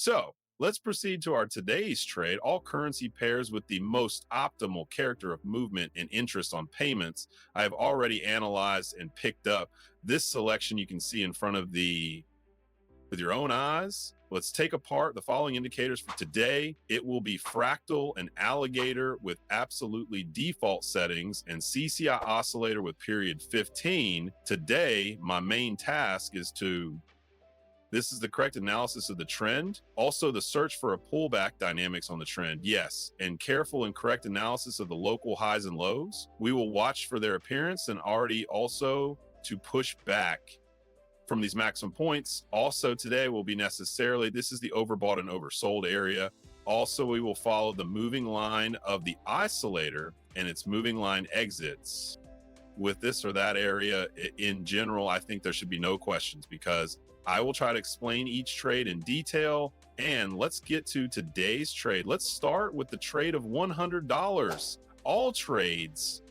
So let's proceed to our today's trade. All currency pairs with the most optimal character of movement and interest on payments. I have already analyzed and picked up this selection you can see in front of with your own eyes. Let's take apart the following indicators for today. It will be Fractal and Alligator with absolutely default settings and CCI Oscillator with period 15. Today, my main task is this is the correct analysis of the trend. Also, the search for a pullback dynamics on the trend. Yes. And careful and correct analysis of the local highs and lows. We will watch for their appearance and already also to push back from these maximum points. Also today will be necessarily, this is the overbought and oversold area. Also, we will follow the moving line of the oscillator and its moving line exits. With this or that area, in general, I think there should be no questions because I will try to explain each trade in detail. And let's get to today's trade. Let's start with the trade of $100. All trades,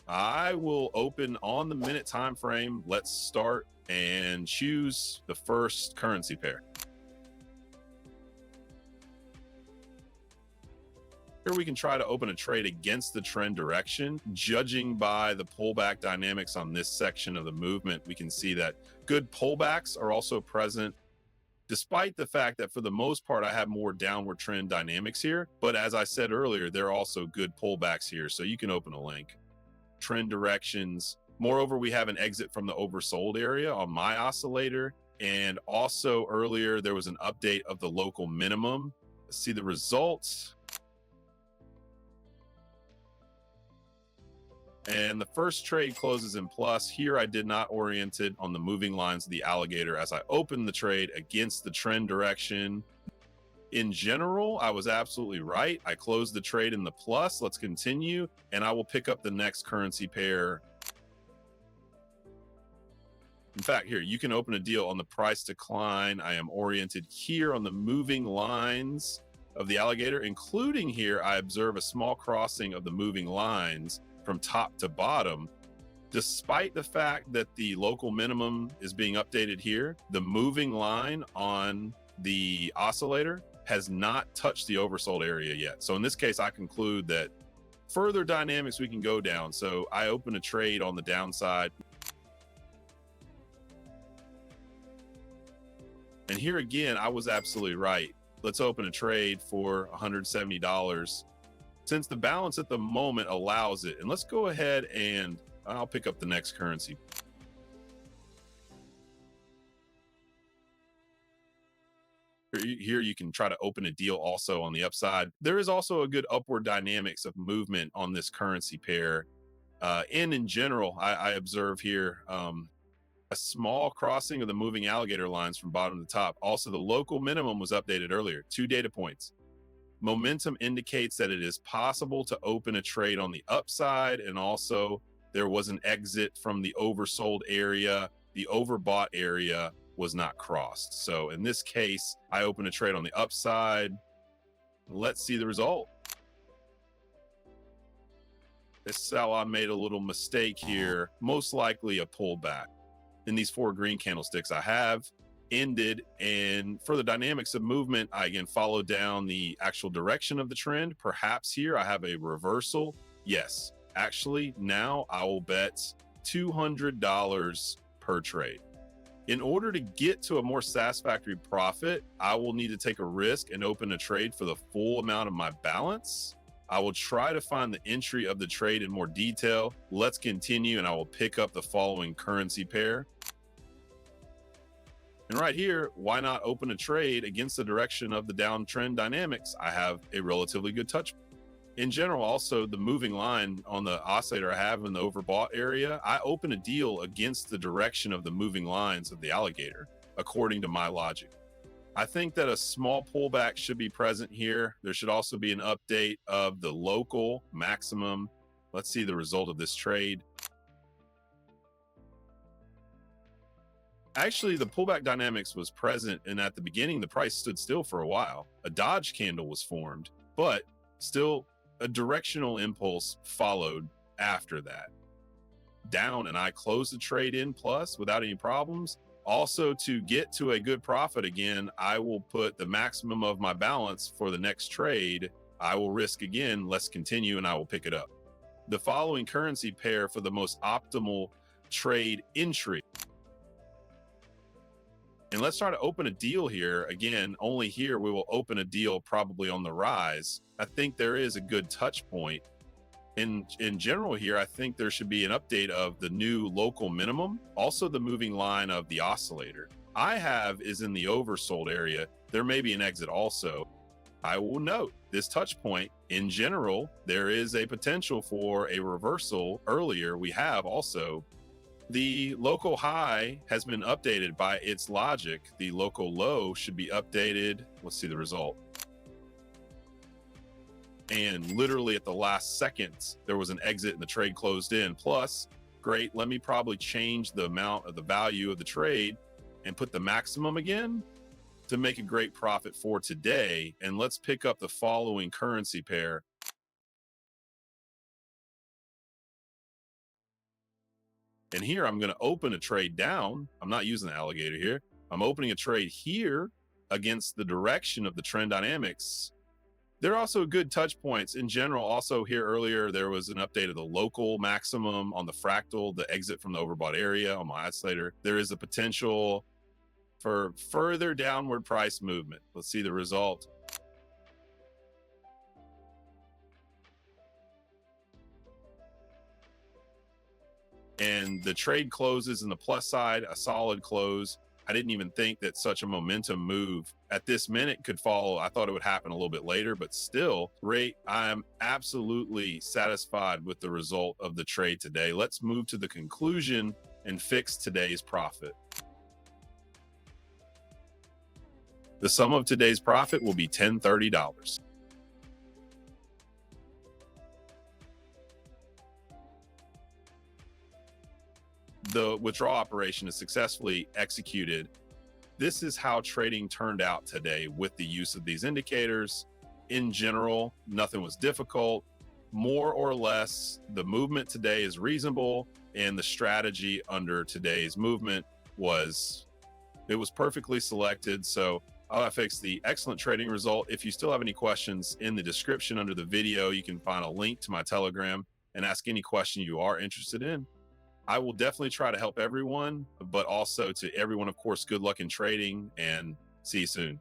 I will open on the minute time frame. Let's start and choose the first currency pair. Here we can try to open a trade against the trend direction. Judging by the pullback dynamics on this section of the movement, we can see that good pullbacks are also present, despite the fact that for the most part, I have more downward trend dynamics here. But as I said earlier, there are also good pullbacks here. So you can open a link. Trend directions. Moreover, we have an exit from the oversold area on my oscillator. And also earlier, there was an update of the local minimum. Let's see the results. And the first trade closes in plus. Here, I did not orient it on the moving lines of the alligator as I opened the trade against the trend direction. In general, I was absolutely right. I closed the trade in the plus. Let's continue. And I will pick up the next currency pair. In fact, here, you can open a deal on the price decline. I am oriented here on the moving lines of the alligator, including here, I observe a small crossing of the moving lines from top to bottom. Despite the fact that the local minimum is being updated here, the moving line on the oscillator has not touched the oversold area yet. So in this case, I conclude that further dynamics we can go down. So I open a trade on the downside. And here again, I was absolutely right. Let's open a trade for $170 since the balance at the moment allows it. And let's go ahead and I'll pick up the next currency. Here you can try to open a deal also on the upside. There is also a good upward dynamics of movement on this currency pair. And in general, I observe here a small crossing of the moving alligator lines from bottom to top. Also, the local minimum was updated earlier. 2 data points. Momentum indicates that it is possible to open a trade on the upside. And also there was an exit from the oversold area. The overbought area was not crossed. So in this case, I open a trade on the upside. Let's see the result. This is how I made a little mistake here. Most likely a pullback. In these 4 green candlesticks I have ended, and for the dynamics of movement, I again follow down the actual direction of the trend. Perhaps here I have a reversal. Yes, actually now I will bet $200 per trade. In order to get to a more satisfactory profit, I will need to take a risk and open a trade for the full amount of my balance. I will try to find the entry of the trade in more detail. Let's continue, and I will pick up the following currency pair. And right here, why not open a trade against the direction of the downtrend dynamics? I have a relatively good touch. In general, also the moving line on the oscillator I have in the overbought area, I open a deal against the direction of the moving lines of the alligator, according to my logic. I think that a small pullback should be present here. There should also be an update of the local maximum. Let's see the result of this trade. Actually, the pullback dynamics was present, and at the beginning, the price stood still for a while. A dodge candle was formed, but still a directional impulse followed after that. Down, and I closed the trade in plus without any problems. Also, to get to a good profit again, I will put the maximum of my balance for the next trade. I will risk again, let's continue, and I will pick it up. The following currency pair for the most optimal trade entry. And let's try to open a deal here. Again, only here we will open a deal probably on the rise. I think there is a good touch point. In general here, I think there should be an update of the new local minimum, also the moving line of the oscillator. I have is in the oversold area. There may be an exit also. I will note this touch point in general, there is a potential for a reversal. Earlier, we have also the local high has been updated by its logic. The local low should be updated. Let's see the result. And literally at the last seconds, there was an exit and the trade closed in. Plus, great, let me probably change the amount of the value of the trade and put the maximum again to make a great profit for today. And let's pick up the following currency pair. And here I'm going to open a trade down. I'm not using the alligator here. I'm opening a trade here against the direction of the trend dynamics. There are also good touch points in general. Also here earlier, there was an update of the local maximum on the fractal, the exit from the overbought area on my oscillator. There is a potential for further downward price movement. Let's see the result. And the trade closes in the plus side, a solid close. I didn't even think that such a momentum move at this minute could follow. I thought it would happen a little bit later, but still great. I'm absolutely satisfied with the result of the trade today. Let's move to the conclusion and fix today's profit. The sum of today's profit will be $1030. The withdrawal operation is successfully executed. This is how trading turned out today with the use of these indicators. In general, nothing was difficult. More or less, the movement today is reasonable, and the strategy under today's movement was perfectly selected. So LFX, the excellent trading result. If you still have any questions, in the description under the video, you can find a link to my Telegram and ask any question you are interested in. I will definitely try to help everyone, but also to everyone, of course, good luck in trading, and see you soon.